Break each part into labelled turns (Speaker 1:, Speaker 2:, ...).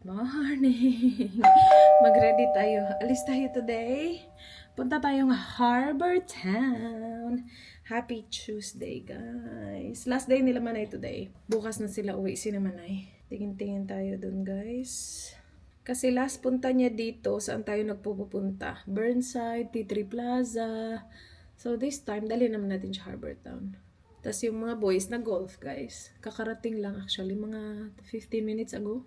Speaker 1: morning! Mag-ready tayo. Alis tayo today. Punta tayong Harbor Town. Happy Tuesday, guys. Last day nila Manay today. Bukas na sila uwi si Manay. Tingin-tingin tayo dun, guys. Kasi last punta niya dito, saan tayo nagpupunta? Burnside, T3 Plaza. So this time, dali naman natin sa Harbor Town. Tapos yung mga boys na golf, guys. Kakarating lang actually, mga 15 minutes ago.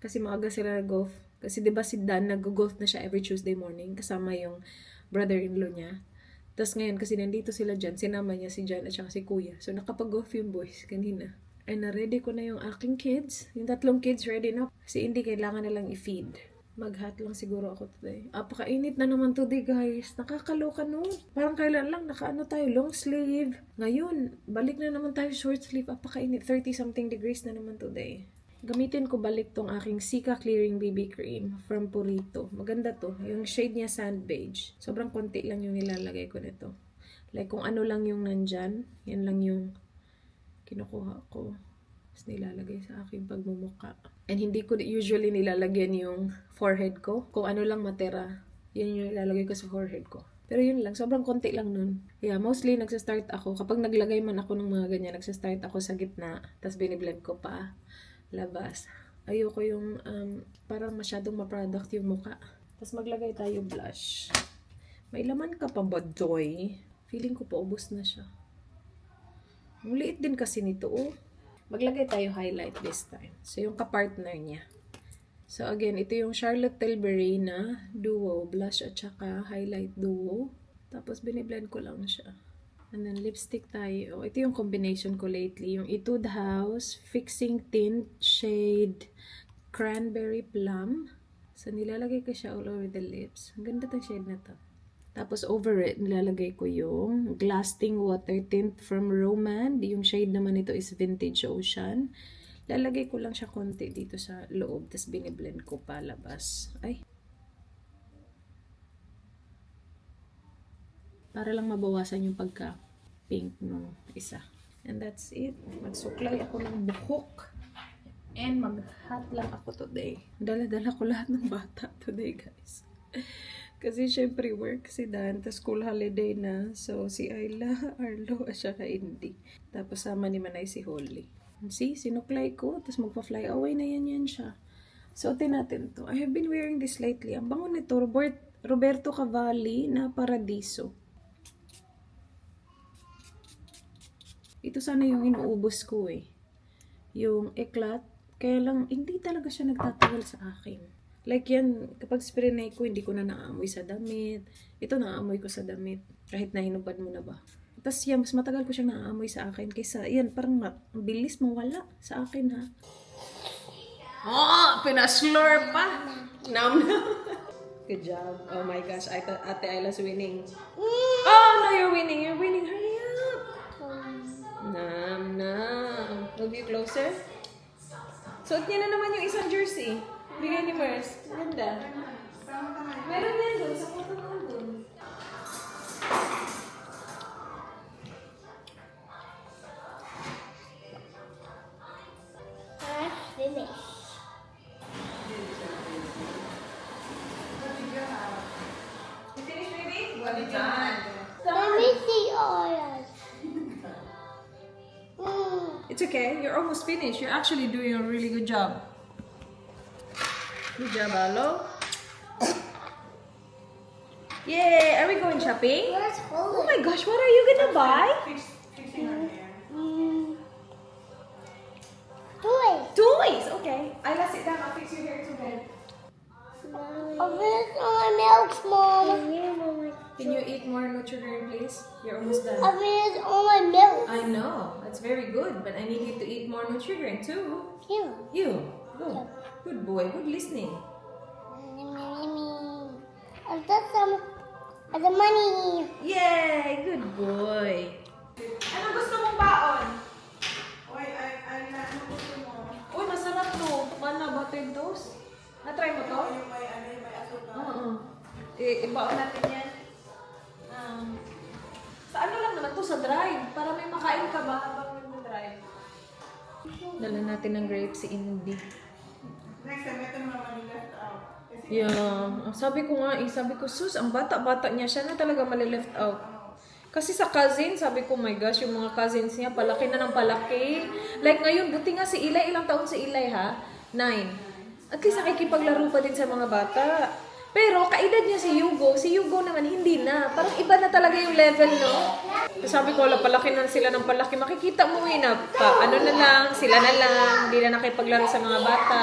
Speaker 1: Kasi maaga sila nag-golf. Kasi diba si Dan nag-golf na siya every Tuesday morning. Kasama yung brother-in-law niya. Tapos ngayon kasi nandito sila dyan. Sinama niya si Jan at saka si Kuya. So nakapag-golf yung boys kanina. Ay na-ready ko na yung aking kids. Yung 3 kids ready na. Kasi hindi kailangan na lang i-feed. Mag-hot lang siguro ako today. Apakainit na naman today, guys. Nakakaloka no. Parang kailan lang nakaano tayo, long sleeve. Ngayon, balik na naman tayo short sleeve. Apakainit, 30 something degrees na naman today. Gamitin ko balik tong aking Sika Clearing BB Cream from Purito. Maganda to. Yung shade niya sand beige. Sobrang konti lang yung nilalagay ko nito. Like kung ano lang yung nandyan, yan lang yung kinukuha ko. Tapos nilalagay sa aking pagmumuka. And hindi ko usually nilalagyan yung forehead ko. Kung ano lang matera, yan yung nilalagay ko sa forehead ko. Pero yun lang, sobrang konti lang nun. Yeah, mostly nagsastart ako. Kapag naglagay man ako ng mga ganyan, nagsastart ako sa gitna. Tapos biniblend ko pa labas. Ayoko yung parang masyadong ma-product yung muka. Tapos maglagay tayo blush. May laman ka pa ba, Joy? Feeling ko paubos na siya. Ang liit din kasi nito, oh. Maglagay tayo highlight this time. So, yung kapartner niya. So, again, ito yung Charlotte Tilbury na duo. Blush at saka highlight duo. Tapos, biniblend ko lang siya. And then, lipstick tayo. Ito yung combination ko lately. Yung Etude House Fixing Tint Shade Cranberry Plum. So, nilalagay ko siya all over the lips. Ang ganda ng shade na to. Tapos, over it, nilalagay ko yung Glasting Water Tint from Roman. Yung shade naman nito is Vintage Ocean. Lalagay ko lang siya konti dito sa loob. Tapos, biniblend ko palabas. Ay. Para lang mabawasan yung pagka-pink ng isa. And that's it. Magsuklay ako ng buhok. And mag-hot lang ako today. Dala-dala ko lahat ng bata today, guys. Kasi syempre work si Dan. Tapos school holiday na. So si Ayla, Arlo, at saka Indy. Tapos sama ni Manay si Holly. See, sinuklay ko. Tapos magpa-fly away na yan siya. Suotin natin to. I have been wearing this lately. Ang bango nito, Roberto Cavalli na Paradiso. Ito sana yung inuubos ko eh. Yung Eclat. Kaya lang, hindi talaga siya nagtatagal sa akin. Like yan, kapag spray ko, hindi ko na naamoy sa damit. Ito naamoy ko sa damit. Kahit nahinubad mo na ba. Tapos yan, mas matagal ko siyang naamoy sa akin. Kaysa, yan, parang bilis mawala sa akin ha. Oh, pinaslur pa. Nam. Good job. Oh my gosh, Ate Ayla's winning. Oh, no, you're winning. You're winning. Hurry up. Nam. Move you closer. Suot niya na naman yung isang jersey. Bigay ni Mers. Ganda. Meron yan doon. Sa photo naman doon.
Speaker 2: Finish.
Speaker 1: You finished, baby? Well done.
Speaker 2: Let me see oils.
Speaker 1: It's okay. You're almost finished. You're actually doing a really good job. Good job, Alo. Yay! Are we going shopping?
Speaker 2: Where's
Speaker 1: Oh
Speaker 2: Holly?
Speaker 1: my gosh, what are you gonna buy?
Speaker 2: Toys.
Speaker 1: Toys! Okay. Ayla, sit down. I'll fix your hair to bed.
Speaker 2: I'm finished all my milks, Mom.
Speaker 1: Can you eat more Nutri-Grain, please? You're almost done.
Speaker 2: I finished all my milk.
Speaker 1: I know. That's very good. But I need you to eat more Nutri-Grain too.
Speaker 2: Here.
Speaker 1: You. Go. Good boy. Good listening.
Speaker 2: I got some of the money.
Speaker 1: Yay! Good boy. Ano gusto mong baon? Uy, masarap to. Tukana buttered toast. Na-try mo to? Oo. Ibaon natin yan. Sa ano lang naman to? Sa drive. Para may makain ka ba habang nag-drive. Dala natin ng grapes si Indy.
Speaker 3: Next time, ito naman left out.
Speaker 1: Yeah. Sabi ko nga, sabi ko, sus, ang bata-bata niya, siya na talaga mali-left out. Kasi sa cousin, sabi ko, my gosh, yung mga cousins niya, palaki na ng palaki. Like ngayon, buti nga si Ilay, ilang taon si Ilay ha? 9. At least nakikipaglaro pa din sa mga bata. Pero kaedad niya si Yugo naman hindi na. Parang iba na talaga yung level, no? Sabi ko, wala, palaki na sila ng palaki. Makikita mo na ano na lang, sila na lang, hindi na nakipaglaro sa mga bata.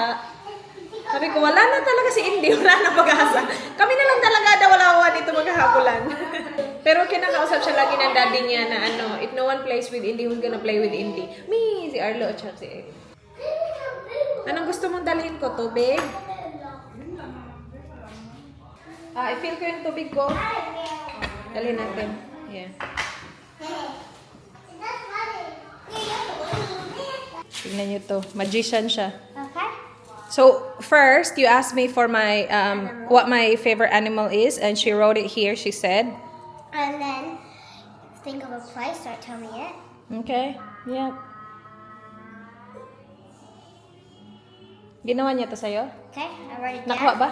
Speaker 1: Sabi ko, wala na talaga si Indy, wala na pag-asa. Kami na lang talaga dawalawa dito maghahabulan. Pero kinakausap siya lagi ng daddy niya na ano, if no one plays with Indy, who's gonna play with Indy? Me, si Arlo at siya si Eddie. Anong gusto mong dalhin ko? Tubig? I-fill ko yung tubig ko. Dalhin natin. Yeah. Tingnan nyo to. Magician siya.
Speaker 2: Okay.
Speaker 1: So, first, you asked me for my, what my favorite animal is, and she wrote it here, she said.
Speaker 2: And then think of a place. Don't tell me it.
Speaker 1: Okay, yeah. Ginawa niya to sa'yo?
Speaker 2: Okay, I wrote it
Speaker 1: Nakuha
Speaker 2: down.
Speaker 1: ba?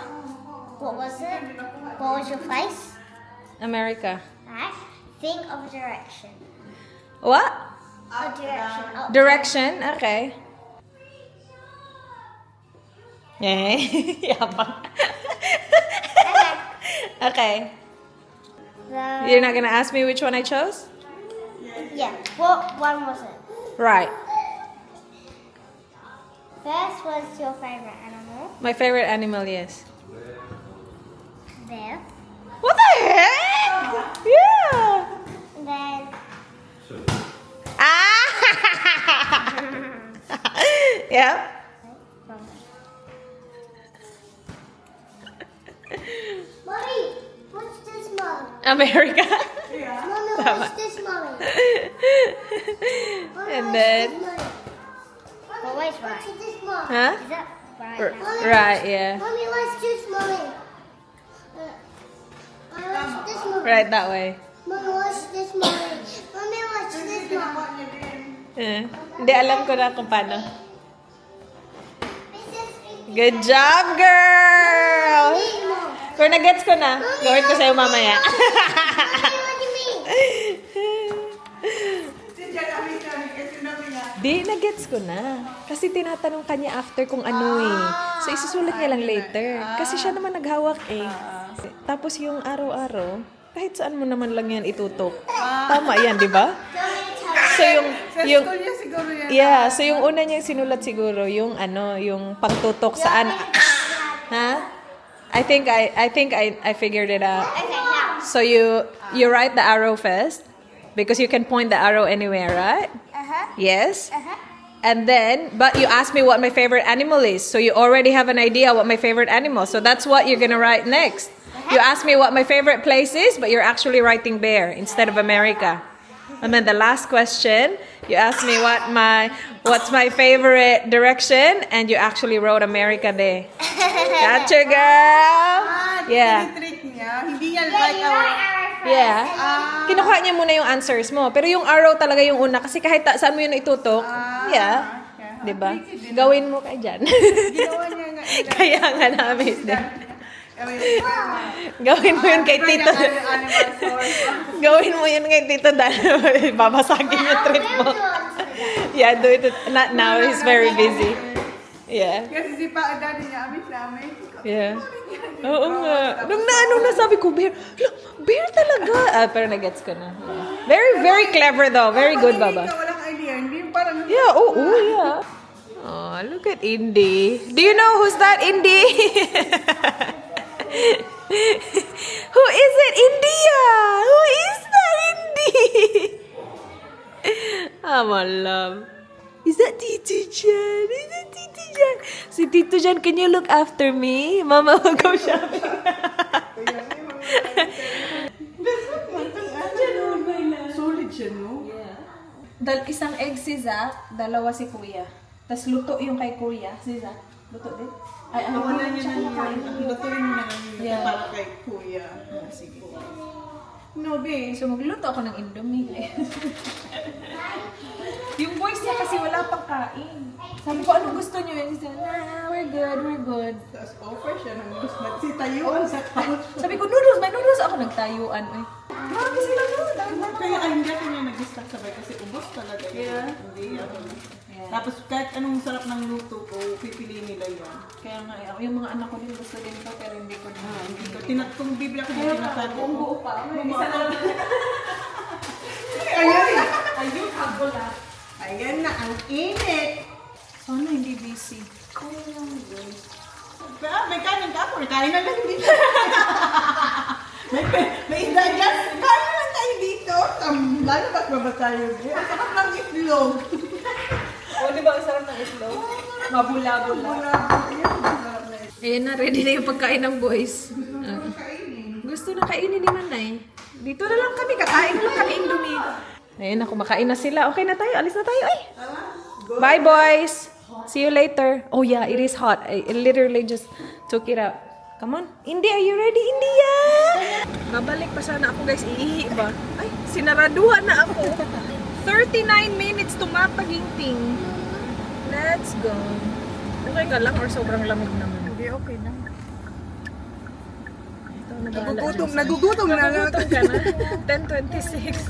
Speaker 2: What was it? What was your place?
Speaker 1: America.
Speaker 2: Alright. Think of a direction.
Speaker 1: What?
Speaker 2: A direction. Up.
Speaker 1: Direction? Okay. Yeah. Yabang.
Speaker 2: Okay.
Speaker 1: Okay.
Speaker 2: The,
Speaker 1: You're not gonna ask me which one I chose?
Speaker 2: yeah. What one was it?
Speaker 1: Right.
Speaker 2: First was your favorite animal.
Speaker 1: My favorite animal, yes.
Speaker 2: Bear.
Speaker 1: What the heck? Yeah.
Speaker 2: And then
Speaker 1: Ah! Yep.
Speaker 2: Mommy, what's this, Mom?
Speaker 1: America.
Speaker 2: Mommy,
Speaker 1: Tama.
Speaker 2: what's this, Mommy? Mommy,
Speaker 1: And
Speaker 2: what's
Speaker 1: then-
Speaker 2: this, Mommy? Always right. What's this, Mom?
Speaker 1: Huh?
Speaker 2: Is that right?
Speaker 1: R-
Speaker 2: Mommy,
Speaker 1: right, yeah.
Speaker 2: Mommy, what's this, Mommy? Mommy, what's this, Mommy?
Speaker 1: Right that way.
Speaker 2: Mommy, what's this, Mommy? Mommy, what's this, Mom?
Speaker 1: Hindi alam ko na kung paano.
Speaker 2: This is
Speaker 1: Good job, girl!
Speaker 2: me, Mom.
Speaker 1: Pero nag-gets ko na. Gawin ko sa'yo mamaya.
Speaker 2: Mommy, what do you mean?
Speaker 3: Si Jan, amin kami, kasi namin nga.
Speaker 1: Di, nag-gets ko na. Kasi tinatanong kanya after kung ano eh. So, isusulat niya lang later. Kasi siya naman naghawak eh. Tapos yung araw-araw, kahit saan mo naman lang yan itutok. Tama yan, di ba? So,
Speaker 3: Sa
Speaker 1: yung
Speaker 3: school niya siguro yan.
Speaker 1: yeah, so yung una niyang sinulat siguro, yung ano, yung pagtutok saan. Ha? I think I figured it out.
Speaker 2: Okay, now.
Speaker 1: So you write the arrow first because you can point the arrow anywhere, right? Yes. And then, but you asked me what my favorite animal is. So you already have an idea what my favorite animal. So that's what you're going to write next. You asked me what my favorite place is, but you're actually writing bear instead of America. And then the last question, you asked me what's my favorite direction, and you actually wrote America there. Gotcha, girl. Yeah.
Speaker 3: Trick niya. Hindi yan right away.
Speaker 1: Yeah. Kinukuha niya muna yung answers mo. Pero yung arrow talaga yung una. Kasi kahit saan mo yun itutok, yeah.
Speaker 3: Okay.
Speaker 1: Diba? Gawin mo kay dyan.
Speaker 3: Ginawa niya nga.
Speaker 1: Kaya nga namin din.
Speaker 3: Gawin
Speaker 1: Gawin mo yun kay Tito.
Speaker 3: Animal source.
Speaker 1: Gawin mo yun kay Tito dahil babasagin yung trip mo. Yeah, do it. Not now. He's very busy. Yeah.
Speaker 3: Kasi si pa, daddy niya, amin sa amin.
Speaker 1: Yeah. Oo nga. Nung nasabi ko, bear. Look, bear talaga. Pero nag-gets ko na. Yeah. Very, very clever though. Very good,
Speaker 3: Pag
Speaker 1: Baba.
Speaker 3: hindi ka walang idea, hindi parang...
Speaker 1: Yeah, yeah. Oh, look at Indy. Do you know who's that Indy? Who is it? India. Who is that Indy? Oh, my love. Is that Tito Jan? Is that Tito Jan? Si Tito Jan, can you look after me? Mama will go shopping.
Speaker 3: Solid siya, no?
Speaker 1: Isang egg si Zach, dalawa si Kuya. Tapos luto yung kay Kuya. Si Zach, luto din? Ay,
Speaker 3: Wala niya na yun. Lutuin mo na lang yun.
Speaker 1: Yeah.
Speaker 3: Para kay kuya. Sige. No, be.
Speaker 1: So, magluto ako ng Indomie. Yung boys niya kasi wala pang kakain. Sabi ko, ano gusto niyo? And he said, nah, we're good.
Speaker 3: Tapos offer siya ng gusto magsitayuan sa couch.
Speaker 1: Sabi ko, noodles, may noodles. Ako nagtayuan. Ay, marami sila noodles.
Speaker 3: Kaya hindi ako niya nag-stock sabay kasi ubos talaga yun.
Speaker 1: Yeah.
Speaker 3: Hindi ako. Tapos kahit anong sarap ng luto ko, pipiliin nila yun.
Speaker 1: Kaya nga, yung mga anak ko din gusto din ito, pero hindi ko na.
Speaker 3: Kung bibili ako ng tinatago.
Speaker 1: Buong buo pa. Isa lang.
Speaker 3: Ayan!
Speaker 1: Ayun, habol ah.
Speaker 3: Ayan na, ang init!
Speaker 1: Sana hindi busy.
Speaker 3: May kanin ka ako, kain na lang dito. may isda dyan, kain na lang tayo dito. Lalo ba't ba tayo? Ang sarap ng itlog.
Speaker 1: O, di ba ang sarap ng itlog? Mabula-bula.
Speaker 3: Wala ba? Ayan, ang sarap na itlog.
Speaker 1: Ayan na, ready na yung pagkain ng boys. Gusto na kainin ni Manay. Dito na lang kami, kakain na lang kami Indomie. Ayan na, kumakain na sila. Okay na tayo, alis na tayo. Ay! Bye, boys! See you later. Oh yeah, it is hot. I literally just took it out. Come on. Indy, are you ready, India? Babalik pa sana ako, guys. Iihi ba? Ay, sinaraduhan na ako. 39 minutes tumataging-ting. Let's go. Okay ka lang or sobrang lamig naman?
Speaker 3: Hindi, okay na.
Speaker 1: Nagugutom
Speaker 3: Nagugutom na lang.
Speaker 1: Nagugutom ka na? 10:26.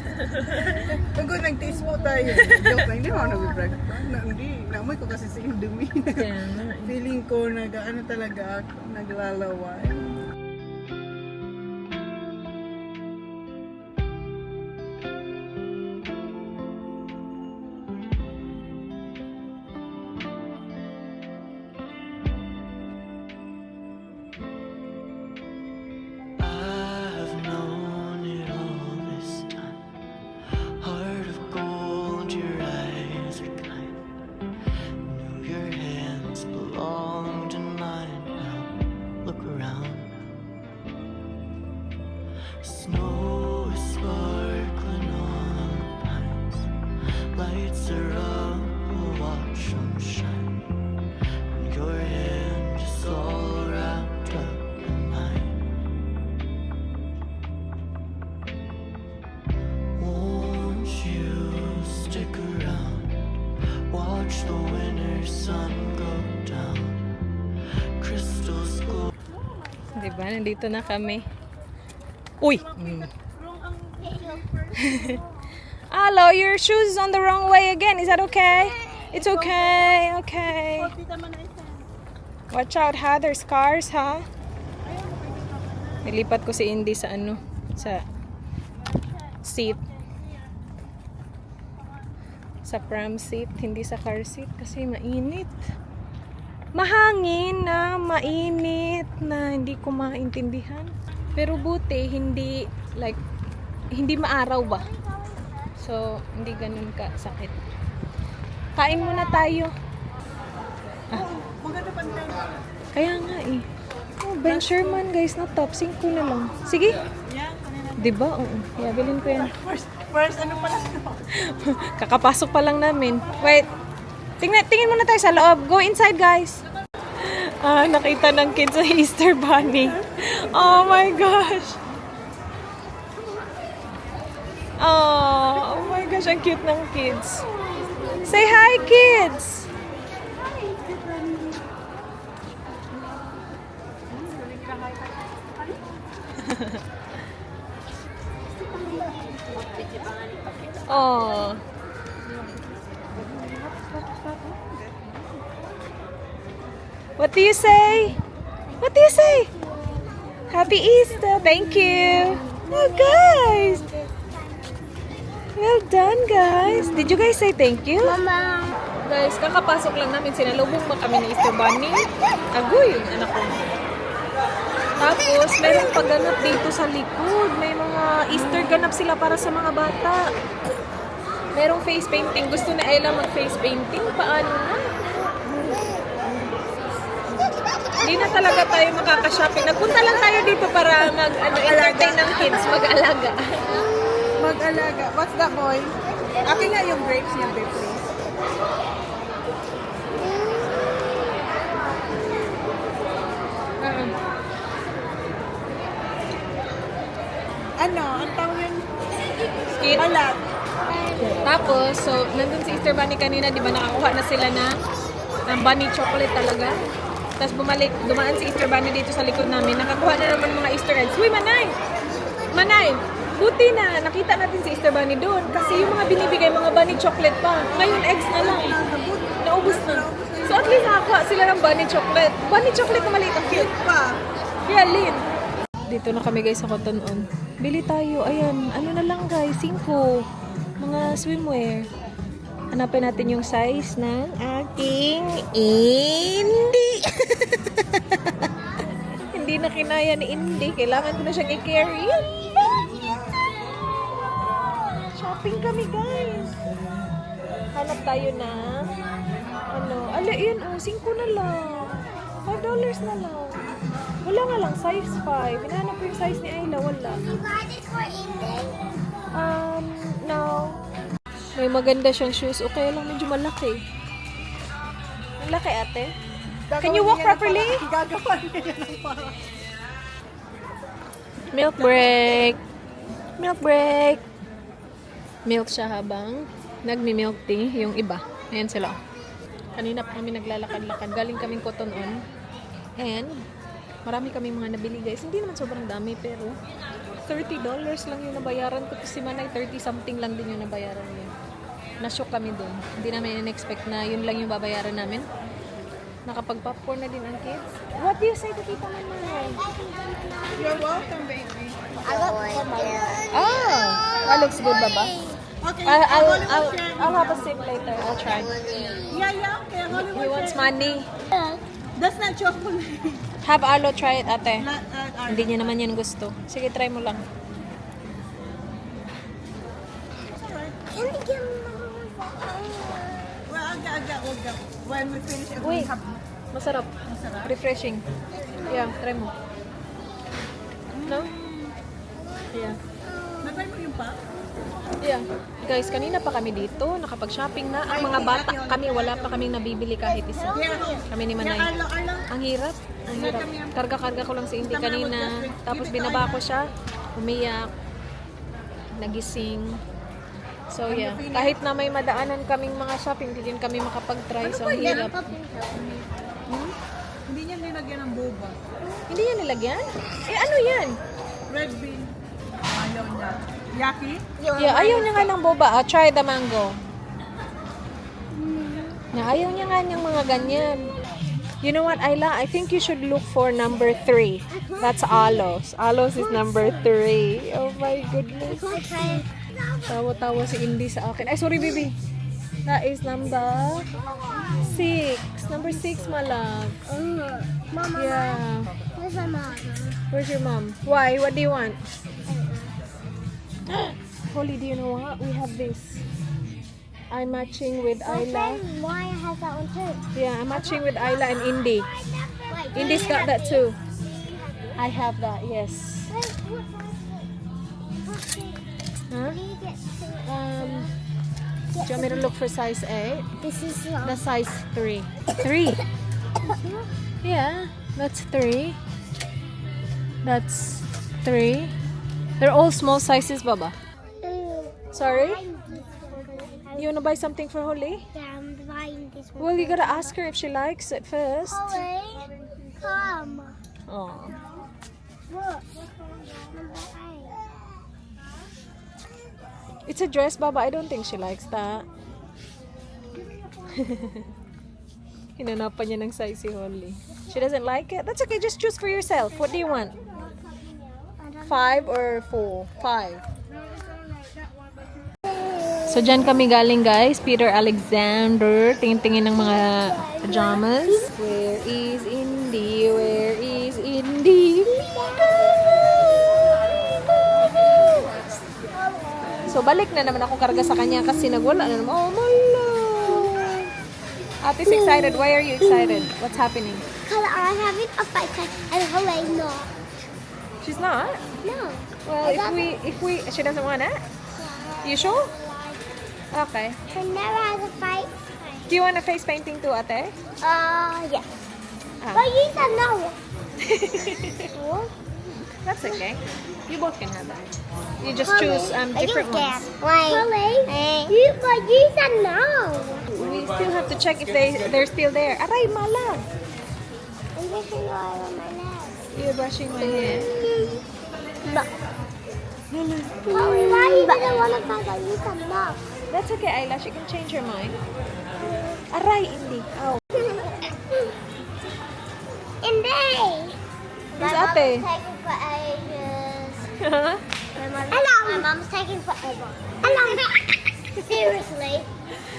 Speaker 3: Pagod nag-taste mo tayo. Joke lang, hindi mo ako nag-brag. Hindi, naamoy ko kasi sa Indomie.
Speaker 1: Kaya nga eh.
Speaker 3: Feeling ko ano talaga ako, naglalaway.
Speaker 4: I've known it all this time. Heart of gold, your eyes are kind. Knew your hands belonged in mine. Now look around. Snow is sparkling on the pines. Lights are up, we'll watch them shine. And your hand is all wrapped up in mine. Won't you stick around? Watch the winter sun go down. Crystals glow.
Speaker 1: Diba? Nandito na kami. Uy! Hello, your shoes is on the wrong way again. Is that okay? It's okay. Okay. Watch out ha. There's cars ha. Nilipat ko si Indy sa sa seat. Sa pram seat, hindi sa car seat kasi mainit. Mahangin na, mainit na, hindi ko maintindihan. Pero buti, hindi maaraw ba? So, hindi ganun ka sakit. Kain muna tayo.
Speaker 3: Maganda pa nila.
Speaker 1: Kaya nga eh. Oh, Ben Sherman guys, na top 5 na lang. Sige.
Speaker 3: Yeah, kanina.
Speaker 1: Diba? Oo. Yeah, bilhin ko yan.
Speaker 3: First, ano pala ito?
Speaker 1: Kakapasok pa lang namin. Wait. Tingin muna tayo sa loob. Go inside, guys. Nakita ng kids sa Easter Bunny. Oh my gosh. Oh my gosh, ang cute ng kids. Say hi, kids. Oh. What do you say? What do you say? Happy Easter. Thank you. Oh, guys. Well done, guys. Did you guys say thank you?
Speaker 2: Mama.
Speaker 1: Guys, kakapasok lang namin. Sinalubong pa kami ni Easter Bunny. Agoy, yung anak ko. Tapos, merong pagganap dito sa likod. May mga Easter ganap sila para sa mga bata. Merong face painting. Gusto na Ella mag-face painting. Paano na? Hindi na talaga tayo makaka-shopping. Nagpunta lang tayo dito para entertain ng kids, mag-alaga.
Speaker 3: Mag-alaga. What's that, boy? Akin nga yung grapes niya, babe, please. Ano? Ang tawag yun?
Speaker 1: Skit?
Speaker 3: Balat.
Speaker 1: Tapos, so, nandun si Easter Bunny kanina, di ba nakakuha na sila ng bunny chocolate talaga. Tapos dumaan si Easter Bunny dito sa likod namin. Nakakuha na naman mga Easter eggs. Uy, Manay! Manay! Buti na, nakita natin si Easter Bunny doon. Kasi yung mga binibigay, mga bunny chocolate pa. Ngayon, eggs na lang. Naubos na. So, at least nakakuha sila ng bunny chocolate. Bunny chocolate na maliit. Ang cute pa. Yeah, Lynn. Dito na kami guys sa Cotton On. Bili tayo. Ayan, ano na lang guys, 5. Mga swimwear. Hanapin natin yung size ng aking Indy. Hindi na kinaya ni Indy. Kailangan ko na siyang i-carry. Shopping kami guys. Hanap tayo na ala yun 5 na lang. $5 na lang. Wala nga lang, size 5. Hinahanap ko yung size ni Ayla, wala.
Speaker 2: You got it for English?
Speaker 1: No. May maganda siyang shoes. Okay lang, medyo malaki. Malaki ate. Can you walk properly?
Speaker 3: Gagawan niya yan ng parang.
Speaker 1: Milk break. Milk break. Milk siya habang nagmi-milk tea yung iba. Ayan sila. Kanina pa kami naglalakad-lakad. Galing kaming Cotton On. And marami kaming mga nabili guys. Hindi naman sobrang dami pero $30 lang yung nabayaran ko. Si Manay 30 something lang din yung nabayaran niya. Na-shock kami dun. Hindi namin in-expect na yun lang yung babayaran namin. Nakapag-popcorn na din ang kids. What do you say to Tita Manay?
Speaker 3: You're welcome, baby.
Speaker 2: I got
Speaker 1: Oh, that looks good, Baba.
Speaker 3: Okay,
Speaker 1: I'll have a sip later. I'll try.
Speaker 3: Yeah, okay.
Speaker 1: He wants money.
Speaker 3: That's not chocolate.
Speaker 1: Have Alo try it, ate.
Speaker 3: Not,
Speaker 1: Hindi niya naman yan gusto. Sige, try mo lang.
Speaker 2: Can you give me
Speaker 3: Well, aga. When we finish,
Speaker 1: Uy, masarap. Refreshing. Yeah, try mo. No? Yeah.
Speaker 3: Natry mo yung pa?
Speaker 1: Yeah. Guys, kanina pa kami dito. Nakapag-shopping na. Ang mga bata kami, wala pa kaming nabibili kahit isa. Kami ni Manay.
Speaker 3: Arlo.
Speaker 1: Ang hirap. Ang hirap. Karga-karga ko lang si Indy kanina. Tapos binaba ko siya. Umiyak. Nagising. So yeah. Kahit na may madaanan kaming mga shopping, hindi din kami makapag-try. So ang hirap.
Speaker 3: Hindi niya nilagyan ng boba.
Speaker 1: Hindi yan nilagyan? Eh ano yan?
Speaker 3: Red bean. Ayaw niya. Yaki?
Speaker 1: Yeah, ayaw niya nga ng boba. Try the mango. Ayaw niya nga ng mga ganyan. You know what, Ayla? I think you should look for number 3. That's Alos. Alos is number 3. Oh my goodness. Tawa-tawa si Indy sa akin. Ay, sorry, baby. That is number 6. Number 6, malak.
Speaker 2: Mama,
Speaker 1: Yeah.
Speaker 2: where's my mom?
Speaker 1: Where's your mom? Why? What do you want? Holly, do you know what? We have this. I'm matching with Ayla.
Speaker 2: Why has that one too?
Speaker 1: Yeah, I'm matching with Ayla and Indy.
Speaker 2: Wait,
Speaker 1: Indy's got that too. I have that, yes. Huh? Do you want me to look for size 8?
Speaker 2: This is
Speaker 1: The size 3. 3? Yeah, that's 3. That's 3. They're all small sizes, Baba. Sorry? You wanna buy something for Holly?
Speaker 2: Yeah, I'm buying this one.
Speaker 1: Well, you gotta ask her if she likes it first.
Speaker 2: Holly, come.
Speaker 1: Oh.
Speaker 2: Look. Number 8.
Speaker 1: It's a dress, Baba. I don't think she likes that. Hinanapan niya ng size si Holly. She doesn't like it? That's okay. Just choose for yourself. What do you want? 5 or 4? 5. So, dyan kami galing, guys. Peter Alexander. Tingin-tingin ng mga pajamas. Where is Indy? Where is Indy? So, balik na naman ako karga sa kanya kasi nagwala na naman. Oh, my Lord. Ate's excited. Why are you excited? What's happening?
Speaker 2: Because I'm having a fight and Holly not.
Speaker 1: She's not?
Speaker 2: No.
Speaker 1: Well, if we, she doesn't want it? You sure? Okay.
Speaker 2: She never has a fight.
Speaker 1: Do you want a face painting too, ate?
Speaker 2: Yeah.
Speaker 1: Ah.
Speaker 2: But you said no.
Speaker 1: That's okay. You both can have that. You just choose different ones.
Speaker 2: Wait. You, but you said no.
Speaker 1: We still have to check if they're still there. Aray, malang.
Speaker 2: I'm brushing oil on my legs.
Speaker 1: You're brushing my hair.
Speaker 2: Mommy, why you didn't want to find out you said no?
Speaker 1: That's okay, Eyelash. You can change your mind. Aray, hindi. Ow.
Speaker 2: Inday.
Speaker 1: Who's ate?
Speaker 2: Taking for ages.
Speaker 1: Huh?
Speaker 2: My mom's taking forever. Hello. Seriously.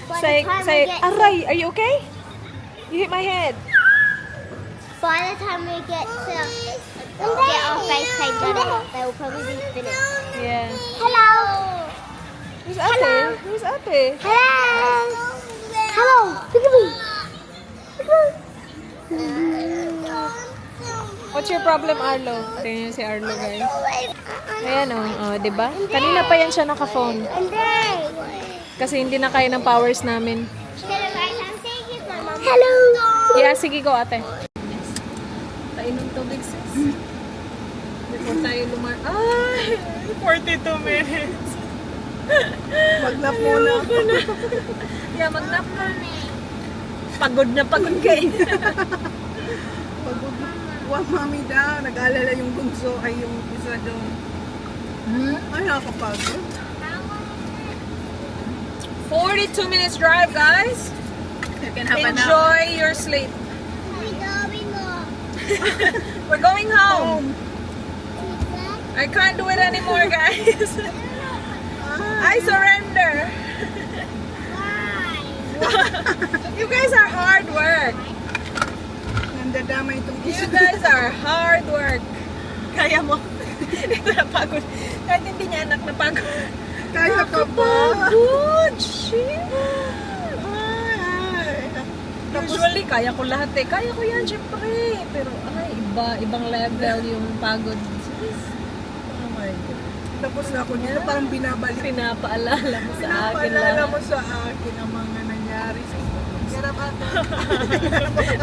Speaker 2: By
Speaker 1: Say,
Speaker 2: the time
Speaker 1: say,
Speaker 2: we get
Speaker 1: aray, are you okay? You hit my head.
Speaker 2: by the time we get to get our face paint done, they will probably be finished.
Speaker 1: Yeah.
Speaker 2: Hello.
Speaker 1: Who's ate? Who's ate?
Speaker 2: Hello. Hello. Look at me.
Speaker 1: What's your problem, Arlo? Tingnan niyo si Arlo, guys. Ayan, oh, diba? Kanina pa yan siya naka-phone. Kasi hindi na kaya ng powers namin.
Speaker 2: Hello.
Speaker 1: Yeah, sige, go, ate. Painom tubig, sis. Before tayo Ay! 42 minutes.
Speaker 3: Mag-nap muna.
Speaker 1: Yeah, mag-nap na. Pagod na pagod kayo.
Speaker 3: Pagod. Wah, mami daw. Nag-alala yung bunso ay yung isa doon. Ay, nakakapagod.
Speaker 1: 42 minutes drive, guys.
Speaker 3: You can have
Speaker 1: Enjoy your sleep. We're going home. I can't do it anymore, guys. I surrender. You guys are hard work.
Speaker 3: Nandadama itong
Speaker 1: You guys are hard work. Kaya mo. Ito napagod. Kahit hindi niya anak napagod.
Speaker 3: Kaya ka ba?
Speaker 1: Good shit.
Speaker 3: Ay.
Speaker 1: Usually, kaya ko lahat eh. Kaya ko yan, syempre. Pero, ibang level yung pagod.
Speaker 3: Oh my God. Tapos na ako dito, parang binabalik.
Speaker 1: Pinapaalala mo sa akin
Speaker 3: Pinapaalala
Speaker 1: lang.
Speaker 3: mo sa akin ang mga nangyari sa Sarap ata.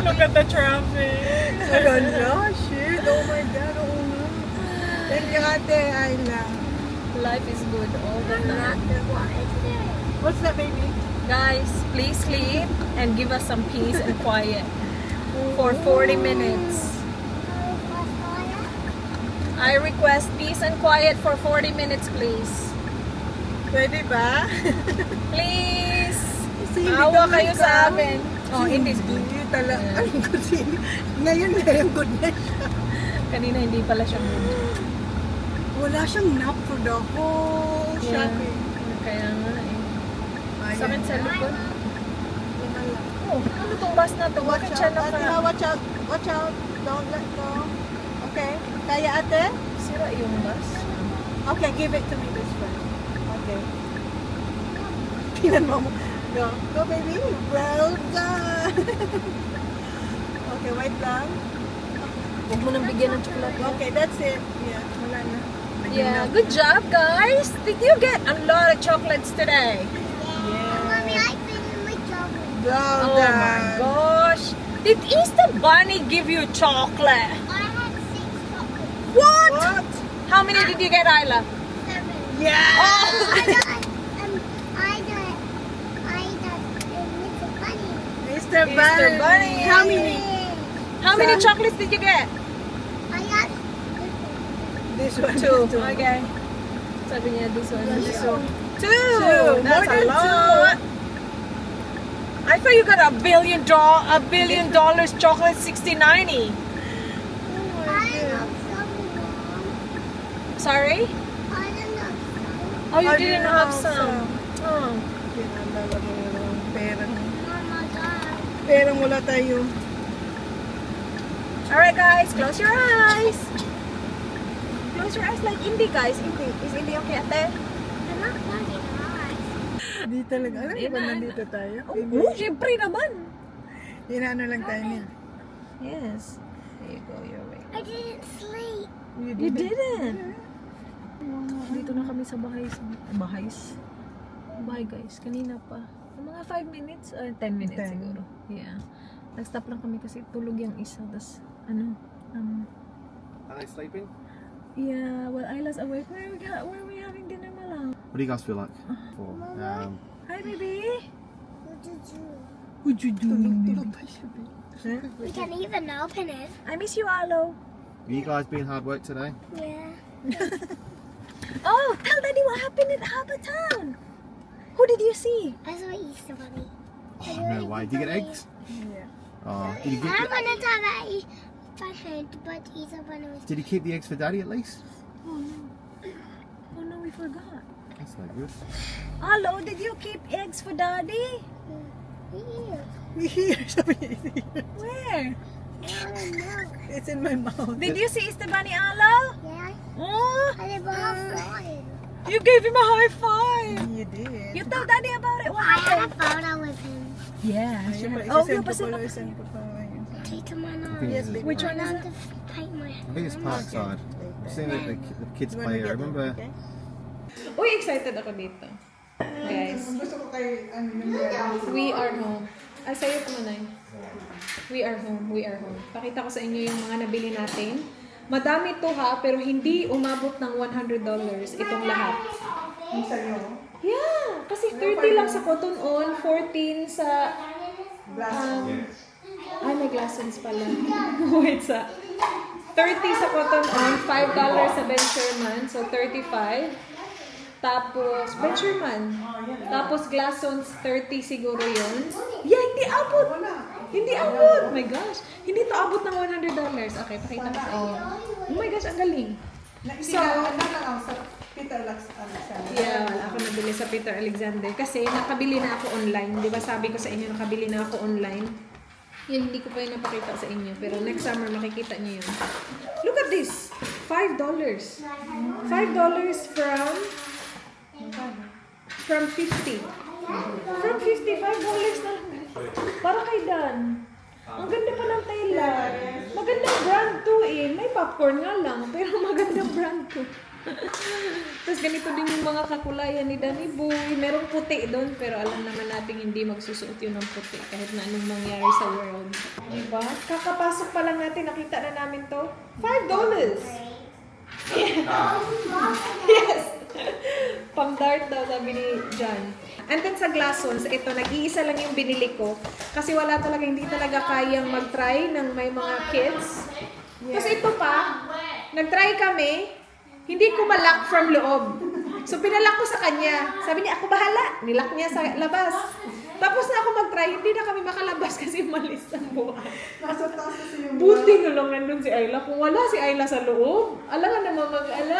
Speaker 1: Look at the traffic.
Speaker 3: Ayun na, shit. Oh my God, oo nga. Thank you, ate. Ayla.
Speaker 1: Life is good all the time.
Speaker 3: What's that, baby?
Speaker 1: Guys, please sleep and give us some peace and quiet for 40 minutes. I request peace and quiet for 40 minutes, please.
Speaker 3: Pwede ba?
Speaker 1: Please!
Speaker 3: Si Hindi
Speaker 1: Awa
Speaker 3: ka
Speaker 1: kayo
Speaker 3: ka.
Speaker 1: sa amin. Oh, hindi.
Speaker 3: Hindi talaga. Alam ko sino. Ngayon na yung good na siya.
Speaker 1: Kanina hindi pala siya good.
Speaker 3: Wala siyang nap for the whole
Speaker 1: Yeah.
Speaker 3: shopping.
Speaker 1: Kaya nga eh.
Speaker 3: Ayan.
Speaker 1: Sakit sa likod.
Speaker 3: Yan lang.
Speaker 1: Oh, ano tong bus na to? Bakit siya
Speaker 3: Ate, watch out. Watch out. Don't let go. Okay. Kaya ate?
Speaker 1: Sira yung bus.
Speaker 3: Okay, give it to me this way. Okay. Tingnan mo. Go. Go, baby. Well done. Okay, wait lang.
Speaker 1: Huwag mo nang bigyan ng chocolate.
Speaker 3: Okay, that's it. Yeah, wala na.
Speaker 1: Yeah, good job, guys. Did you get a lot of chocolates today?
Speaker 2: Mommy, I finished my chocolate.
Speaker 3: Well
Speaker 1: Oh
Speaker 3: done.
Speaker 1: my gosh. Did Easter Bunny give you chocolate?
Speaker 2: I had 6 chocolates.
Speaker 1: What?
Speaker 3: What?
Speaker 1: How many did you get, Isla?
Speaker 2: 7.
Speaker 3: Yeah! Mr.
Speaker 1: Mr. Bunny.
Speaker 3: How many?
Speaker 1: How many chocolates did you get?
Speaker 2: I got
Speaker 3: This one.
Speaker 1: 2. Okay. Sabi niya, this one.
Speaker 3: This one.
Speaker 1: 2.
Speaker 3: Two.
Speaker 1: That's
Speaker 3: More
Speaker 1: a
Speaker 3: than
Speaker 1: lot. I thought you got $1 billion chocolate 60-90.
Speaker 2: I love some.
Speaker 1: Sorry?
Speaker 2: I don't know.
Speaker 1: Oh, you
Speaker 3: I
Speaker 1: didn't
Speaker 3: didn't
Speaker 1: have
Speaker 3: have
Speaker 1: some. Oh.
Speaker 3: Kinalala mo yung pera.
Speaker 2: Mama, God.
Speaker 3: Pera wala tayo.
Speaker 1: Alright, guys, close your eyes. Close your eyes like Indy, guys. Indy. Is Indy okay, ate?
Speaker 2: I'm not closing my eyes.
Speaker 3: Hindi talaga. Alam mo ba
Speaker 1: Ina-
Speaker 3: nandito tayo?
Speaker 1: Oh, syempre naman.
Speaker 3: Inaano lang tayo niya.
Speaker 1: Yes. There you go, your way.
Speaker 2: I didn't sleep.
Speaker 1: You didn't. Dito na kami sa bahay. Bahay, guys. Kanina pa. Mga 5 minutes, 10 minutes
Speaker 3: 10.
Speaker 1: siguro. Yeah. Nag-stop lang kami kasi tulog yung isa. Tapos,
Speaker 5: Are they sleeping?
Speaker 1: Yeah, well, Isla's awake. Where are we having dinner, Malang?
Speaker 5: What do you guys feel like? For?
Speaker 1: Hi, baby.
Speaker 3: Would you do?
Speaker 2: We can even open it.
Speaker 1: I miss you, Alo.
Speaker 5: Are you guys being hard work today?
Speaker 2: Yeah.
Speaker 1: Oh, tell Daddy what happened at Harbour Town. Who did you see?
Speaker 2: I saw Easter Bunny.
Speaker 5: Oh, no way. Did you get eggs? Oh, did you
Speaker 2: I'm
Speaker 5: get?
Speaker 2: gonna tell that but Easter Bunny was.
Speaker 5: Did you keep the eggs for Daddy at least?
Speaker 1: Oh no, we forgot.
Speaker 5: That's no good.
Speaker 1: Alo, did you keep eggs for Daddy?
Speaker 3: Here, sabi niya, here.
Speaker 1: Where?
Speaker 3: It's in my mouth.
Speaker 1: Did you see Esteban Alo?
Speaker 2: Yeah.
Speaker 1: Oh,
Speaker 2: I did fine.
Speaker 1: you gave him a high five.
Speaker 3: You did.
Speaker 1: You told Daddy about it. What
Speaker 2: I had a
Speaker 1: happened?
Speaker 2: photo with him.
Speaker 1: Yeah.
Speaker 3: Oh,
Speaker 1: you
Speaker 3: you
Speaker 1: pasok na.
Speaker 3: Isend ko pa yun.
Speaker 2: Take him on
Speaker 3: Yes, baby.
Speaker 1: Which one is
Speaker 2: I
Speaker 1: it?
Speaker 2: to paint my
Speaker 5: I think it's Parkside. I've seen the kids
Speaker 3: You wanna
Speaker 5: play here. I
Speaker 3: get
Speaker 5: remember.
Speaker 3: it, okay?
Speaker 1: Uy, excited ako dito. Guys,
Speaker 3: Gusto ko kay, yung
Speaker 1: we are home. Ah, sa'yo ko manay. We are home. We are home. Pakita ko sa inyo yung mga nabili natin. Madami to ha, pero hindi umabot ng $100 itong lahat.
Speaker 3: yung sa'yo.
Speaker 1: Yeah, kasi 30 lang sa cotton on, 14 sa may glasses pala. Wait sa 30 sa cotton on, $5 sa Ben Sherman, so 35. Tapos Ben Sherman. Tapos Glassons 30 siguro 'yon. Yeah, hindi abot. Hindi abot. Oh my gosh. Hindi to abot ng $100. Okay, pakita ko sa inyo. Oh my gosh, ang galing.
Speaker 3: So, lang sa Peter Alexander.
Speaker 1: Yeah, ako nabili sa Peter Alexander kasi nakabili na ako online. 'Di ba sabi ko sa inyo nakabili na ako online? Yun, hindi ko pa yun napakita sa inyo. Pero next summer, makikita niyo yun. Look at this! $5. $5 from 50. From 50, $5 na lang. Para kay Dan. Ang ganda pa ng tela. Magandang brand to eh. May popcorn nga lang, pero magandang brand to. Tapos ganito din yung mga kakulayan ni Danny Boy. Merong puti doon, pero alam naman natin hindi magsusuot yun ng puti kahit na anong mangyari sa world. Diba? Kakapasok pa lang natin, nakita na namin to. $5! Yes! Pang dart daw, sabi ni John. And then sa Glassons, ito, nag-iisa lang yung binili ko. Kasi wala talaga, hindi talaga kayang mag-try ng may mga kids. Kasi ito pa, nag-try kami, hindi ko malak from loob. So, pinalak ko sa kanya. Sabi niya, ako bahala. Nilak niya sa labas. Tapos na ako mag-try, hindi na kami makalabas kasi malis ang buhay.
Speaker 3: Nasa taas kasi yung
Speaker 1: Buti na lang nandun si Ayla. Kung wala si Ayla sa loob, alangan naman mag-ala.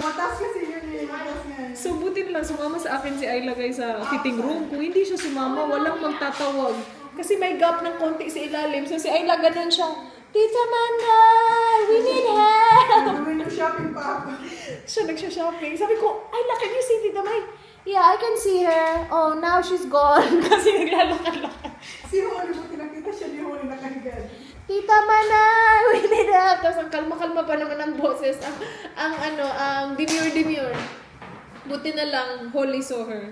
Speaker 3: mataas kasi yun eh. Mataas nga eh.
Speaker 1: So, buti na lang sumama sa akin si Ayla guys sa fitting room. Kung hindi siya sumama, walang magtatawag. Kasi may gap ng konti sa ilalim. So, si Ayla ganun siya, Tita Manday, we need help!
Speaker 3: Gawin yung shopping pa ako.
Speaker 1: Siya nagsha-shopping. Sabi ko, Ayla, can you see Tita May? Yeah, I can see her. Oh, now she's gone. Kasi naglalakad-lakad.
Speaker 3: Si Holly mo, tinakita siya ni Holly nakahigad.
Speaker 1: Tita Manay, we need help. Tapos ang kalma-kalma pa naman ang boses. Ang demure-demure. Buti na lang, Holly saw her.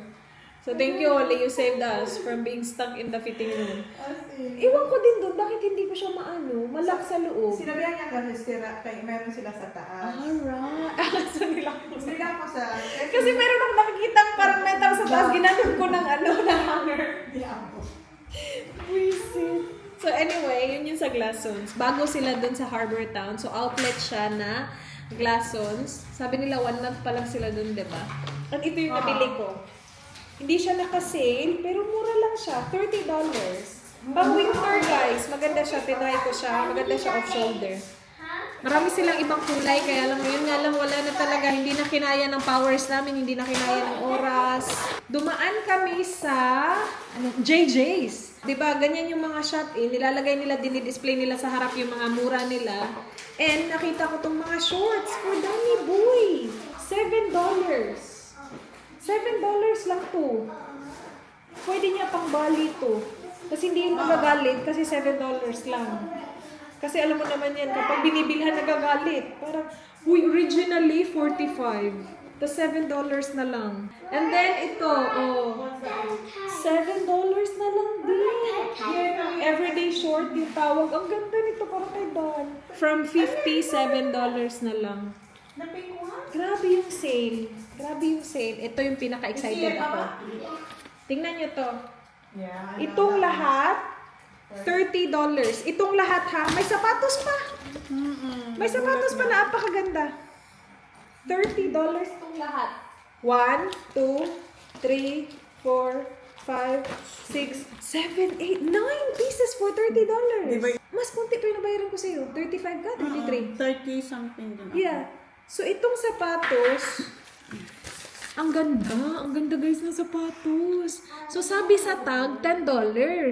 Speaker 1: So, thank you, Holly. You saved us from being stuck in the fitting room. Iwan ko din doon, bakit hindi ko siya malak sa loob?
Speaker 3: Sinabihan niya kasi sila, kaya meron sila sa taas.
Speaker 1: Alright. So, nila ko
Speaker 3: Hindi lang ako sa...
Speaker 1: kasi meron akong nakikita parang metal sa taas, ginanong ko ng hanger.
Speaker 3: Hindi ako.
Speaker 1: Wisit. So anyway, yun yung sa Glassons. Bago sila dun sa Harbour Town. So outlet siya na Glassons. Sabi nila 1 month pa lang sila dun, diba? At ito yung nabili ko. Hindi siya naka-sale, pero mura lang siya. $30. Pang winter guys. Maganda siya. Tinry ko siya. Maganda siya off-shoulder. Marami silang ibang kulay, kaya alam mo yun nga lang, wala na talaga, hindi na kinaya ng powers namin, hindi na kinaya ng oras. Dumaan kami sa JJ's. Diba, ganyan yung mga shop nilalagay nila, dinidisplay nila sa harap yung mga mura nila. And nakita ko tong mga shorts for Danny Boy. $7. $7 lang to. Pwede niya pang bali to. Kasi hindi yung magagalit, kasi $7 lang. Kasi alam mo naman yan, kapag binibilhan nagagalit. Parang, originally $45. Tapos $7 na lang. And then ito, $7 na lang din. Yung everyday short, yung tawag Ang ganda nito para kay Don. From $57 na lang. Grabe yung sale. Grabe yung sale. Ito yung pinaka-excited ako. Tingnan nyo to.
Speaker 3: Yeah.
Speaker 1: Itong lahat, $30. Itong lahat ha, may sapatos pa. May sapatos pa na apakaganda. $30 itong lahat. 1, 2, 3, 4, 5, 6, 7, 8, 9 pieces for $30.
Speaker 3: Diba?
Speaker 1: Mas konti pa yung nabayaran ko sa'yo. 35 ka? 33?
Speaker 3: 30 something din.
Speaker 1: Yeah. So, itong sapatos, ang ganda guys ng sapatos. So, sabi sa tag, $10.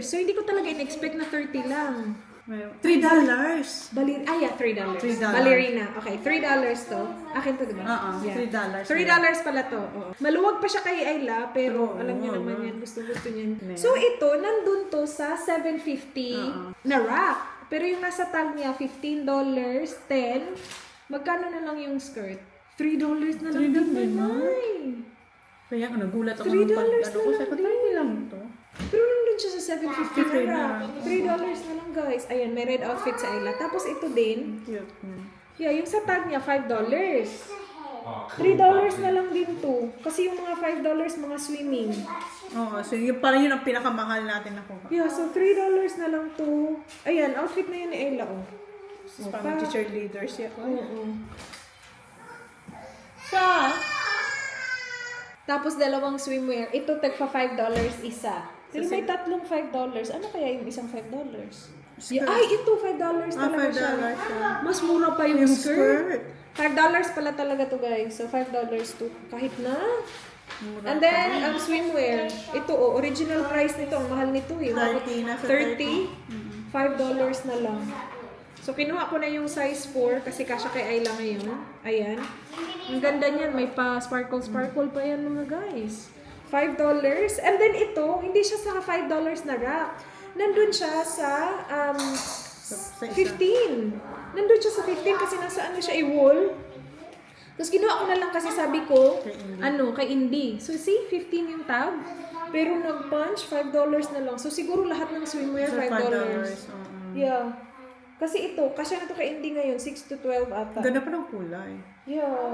Speaker 1: So, hindi ko talaga in-expect na 30 lang.
Speaker 3: $3.
Speaker 1: Yeah, $3.
Speaker 3: $3.
Speaker 1: Ballerina. Okay, $3 to. Akin to, diba?
Speaker 3: $3.
Speaker 1: $3 pala to. Oo. Maluwag pa siya kay Ayla, pero alam niyo naman yan, gusto-gusto niyan. So, ito, nandun to sa $7.50 na rack. Pero yung nasa tag niya, $15, $10. Magkano na lang yung skirt? $3 na lang din na.
Speaker 3: Kaya nagulat ako
Speaker 1: $3
Speaker 3: nung pag
Speaker 1: na
Speaker 3: ko sa
Speaker 1: lang
Speaker 3: $30 lang to.
Speaker 1: Pero nandun siya sa $7.50 na rack. $3 na lang guys. Ayan, may red outfit sa Ayla. Tapos ito din.
Speaker 3: Cute.
Speaker 1: Yeah, yung sa tag niya, $5. $3 na lang din to. Kasi yung mga $5, mga swimming.
Speaker 3: Oo, so yun, parang yun ang pinakamahal natin na kuha.
Speaker 1: Yeah, so $3 na lang to. Ayan, outfit na yun ni Ayla, oh.
Speaker 3: Parang cheerleader siya.
Speaker 1: Oo.
Speaker 3: Sa?
Speaker 1: Tapos dalawang swimwear. Ito tagpa $5 isa. Pero may tatlong $5. Ano kaya yung isang $5? Yeah, ay, ito $5 talaga
Speaker 3: $5
Speaker 1: siya.
Speaker 3: siya.
Speaker 1: Mas mura pa yung skirt.
Speaker 3: skirt.
Speaker 1: $5 pala talaga to guys. So $5 to. Kahit na. And then, ang swimwear. Ito, original price nito. Ang mahal nito eh.
Speaker 3: 30 na sa
Speaker 1: 30. $5 na lang. So, kinuha ko na yung size 4 kasi kasya kay Ayla ngayon. Ayan. Ang ganda niyan. May pa sparkle pa yan mga guys. $5. And then ito, hindi siya sa $5 na rack. Nandun siya sa
Speaker 3: Sa
Speaker 1: 15. Nandun siya sa 15 kasi nasa ano siya, wool. Tapos kinuha ko na lang kasi sabi ko, kay Indy. So see, 15 yung tag. Pero nag-punch, $5 na lang. So siguro lahat ng swimwear, $5. Yeah. Kasi ito, kasi na to kay Indy ngayon, 6 to 12 ata.
Speaker 3: Ganda pa ng kulay.
Speaker 1: Yeah.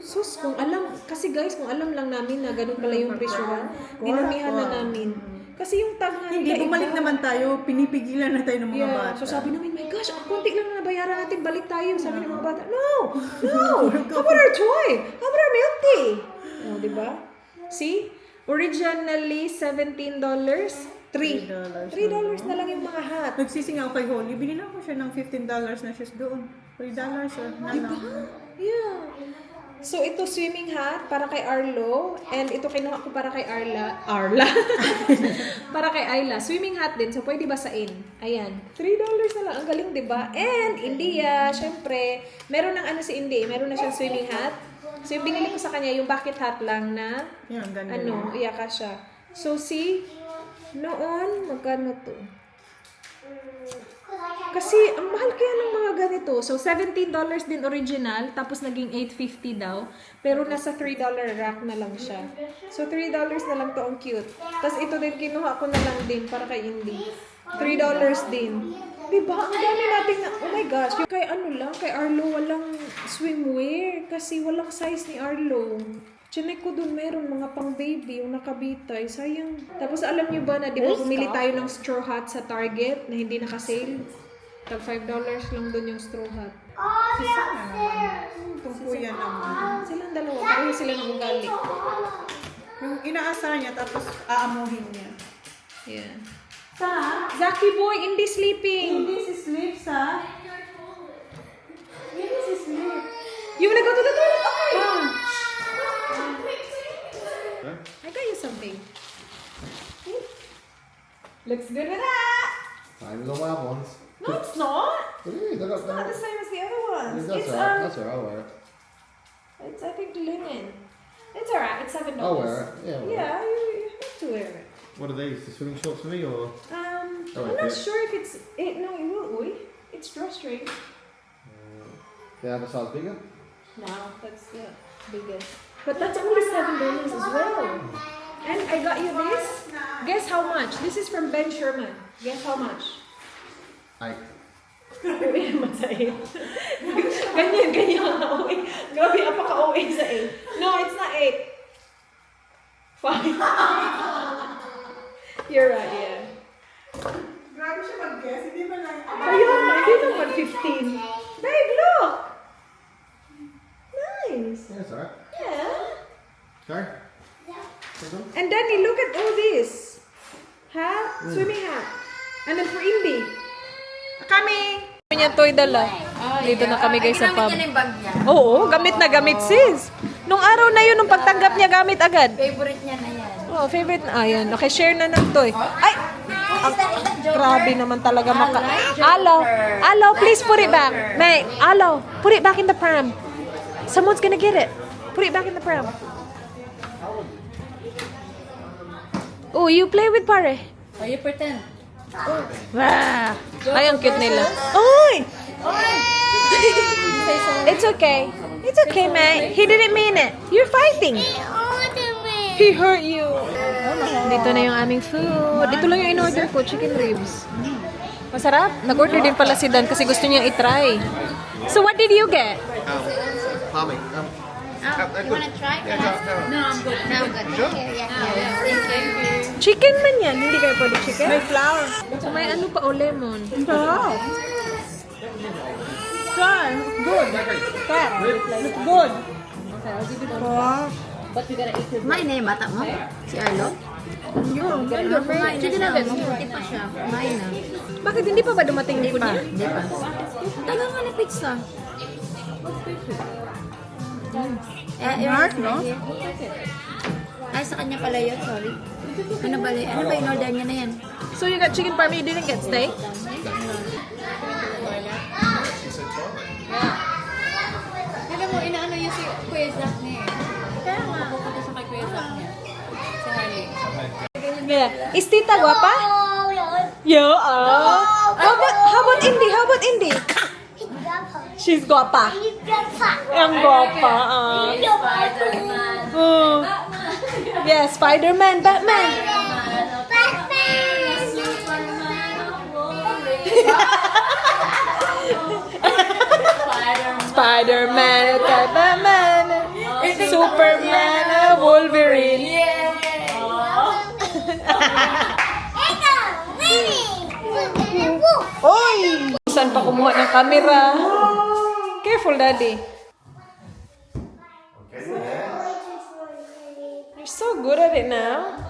Speaker 1: Sus, kung alam, kasi guys, kung alam lang namin na ganun pala yung presyohan, dinamihan na namin. Kasi yung tag nga
Speaker 3: Hindi,
Speaker 1: nila,
Speaker 3: bumalik
Speaker 1: iba.
Speaker 3: naman tayo, pinipigilan na tayo ng mga
Speaker 1: Yeah.
Speaker 3: bata.
Speaker 1: So sabi namin, my gosh, ang konti lang na nabayaran natin, balik tayo. Sabi ng mga bata, no! How about our toy? How about our milk tea? Oh, di ba? See? Originally, $17. $3 na lang yung mga hat.
Speaker 3: Nagsisingaw kay Holly, binila ko siya ng $15 na shoes doon. $3 na lang.
Speaker 1: Yeah. So, ito swimming hat para kay Arlo. And ito kinuha ko para kay Arla. Para kay Ayla. Swimming hat din. So, pwede basain. Ayan. $3 na lang. Ang galing, di ba? And, India, syempre, meron ng si Indy. Meron na siyang swimming hat. So, yung binili ko sa kanya, yung bucket hat lang na,
Speaker 3: Yan, ganda.
Speaker 1: iyaka siya. So, see, noon, magkano to? Kasi, ang mahal kaya ng mga ganito. So, $17 din original, tapos naging $8.50 daw. Pero nasa $3 rack na lang siya. So, $3 na lang to, ang cute. Tapos ito din, kinuha ko na lang din para kay Indy. $3 din. Diba? Ang dami natin na, oh my gosh. Yung kay kay Arlo, walang swimwear. Kasi walang size ni Arlo. Chinek ko dun meron mga pang baby, yung nakabitay. Sayang. Tapos alam niyo ba na di ba bumili tayo ng straw hat sa Target na hindi nakasale? Tag $5 lang dun yung straw hat.
Speaker 3: Itong kuya naman.
Speaker 1: Silang dalawa. Pareho sila ng ugali.
Speaker 3: Yung inaasar niya, tapos aamuhin niya.
Speaker 1: Yeah. Zaki boy, Indy sleeping.
Speaker 3: This is sleeps, ha? This is sleep.
Speaker 1: You wanna go to the toilet? Okay. I got you something. Looks good with that.
Speaker 5: Time the lab ones.
Speaker 1: No, it's not.
Speaker 5: It is. I got
Speaker 1: It's not the same as the other ones.
Speaker 5: That's
Speaker 1: It's
Speaker 5: alright. That's alright. I'll wear it.
Speaker 1: it's I think linen. It's alright. It's $7.
Speaker 5: I'll wear it. Yeah. I'll wear it.
Speaker 1: Yeah, you have to wear it.
Speaker 5: What are these? The swimming shorts for me, or?
Speaker 1: I'm
Speaker 5: okay.
Speaker 1: not sure if it's no, it will. It's drawstring.
Speaker 5: They have a size bigger.
Speaker 1: No, that's the biggest. But that's only $7 as well. And I got you this. Guess how much? This is from Ben Sherman. Guess how much?
Speaker 5: 8.
Speaker 1: Uwi naman sa 8. Ganyan na uwi. Grabe, apa ka uwi sa 8? No, it's not 8. 5. You're right, yeah.
Speaker 3: Grabe siya mag-guess. Hindi ba lang?
Speaker 1: Ayun, hindi naman 15. Babe, look! Nice.
Speaker 5: Yeah, it's alright.
Speaker 1: Yeah.
Speaker 5: Sorry.
Speaker 1: And Danny, look at all this. Hat, swimming hat. And then for Indy. Coming! Niya to'y dala. Dito na kami guys sa pub. Oo, gamit na gamit sis. Nung araw na yun, nung pagtanggap niya, gamit agad.
Speaker 2: Favorite niya na yan.
Speaker 1: Oh, favorite na. Ayan, okay, share na ng toy. Ay! Grabe naman talaga maka... Alo, please put it back. May, Alo, put it back in the pram. Someone's gonna get it. Put it back in the pram. Oh, you play with pare.
Speaker 2: Oh, you pretend.
Speaker 1: Wow. Ay, ang cute nila. Oy! It's okay. It's okay, man. He didn't mean it. You're fighting. He hurt you. Dito na yung aming food. Dito lang yung in-order ko, chicken ribs. Masarap. Nag-order din pala si Dan kasi gusto niya i-try. So what did you get?
Speaker 5: Palmy.
Speaker 2: You wanna try? No, I'm good. No, I'm good. Okay, yeah. Thank you.
Speaker 1: Chicken man yan. Hindi kayo pwede chicken?
Speaker 3: May flour.
Speaker 1: May ano pa o lemon.
Speaker 3: Sarap. Try. Good. Try. Looks good. Sarap.
Speaker 2: Kumain na yung bata mo? Si Arlo?
Speaker 3: Yun.
Speaker 2: Kumain na siya. Mabuti pa siya. Kumain na.
Speaker 1: Bakit hindi pa ba dumating yung food niya?
Speaker 2: Hindi pa. Tagal nga na pizza.
Speaker 3: Mark, no?
Speaker 2: Ay, sa kanya pala yun. Sorry. Ano ba yung order niya na yan?
Speaker 1: So you got chicken parmy, you didn't get steak?
Speaker 6: Alam mo, inaano yung si Kuya Zach niya eh. Kaya nga, pupunta sa kay Kuya Zach niya. Si Harley.
Speaker 1: Yeah. Is Tita guapa? Yeah. How about Indy? How about Indy? She's guapa. Ang guapa. Yeah, Spider-Man, Batman. Spider-Man, okay, Batman. Superman, Wolverine. Oy! Saan pa kumuha ng camera? Careful, Daddy. You're so good at it now.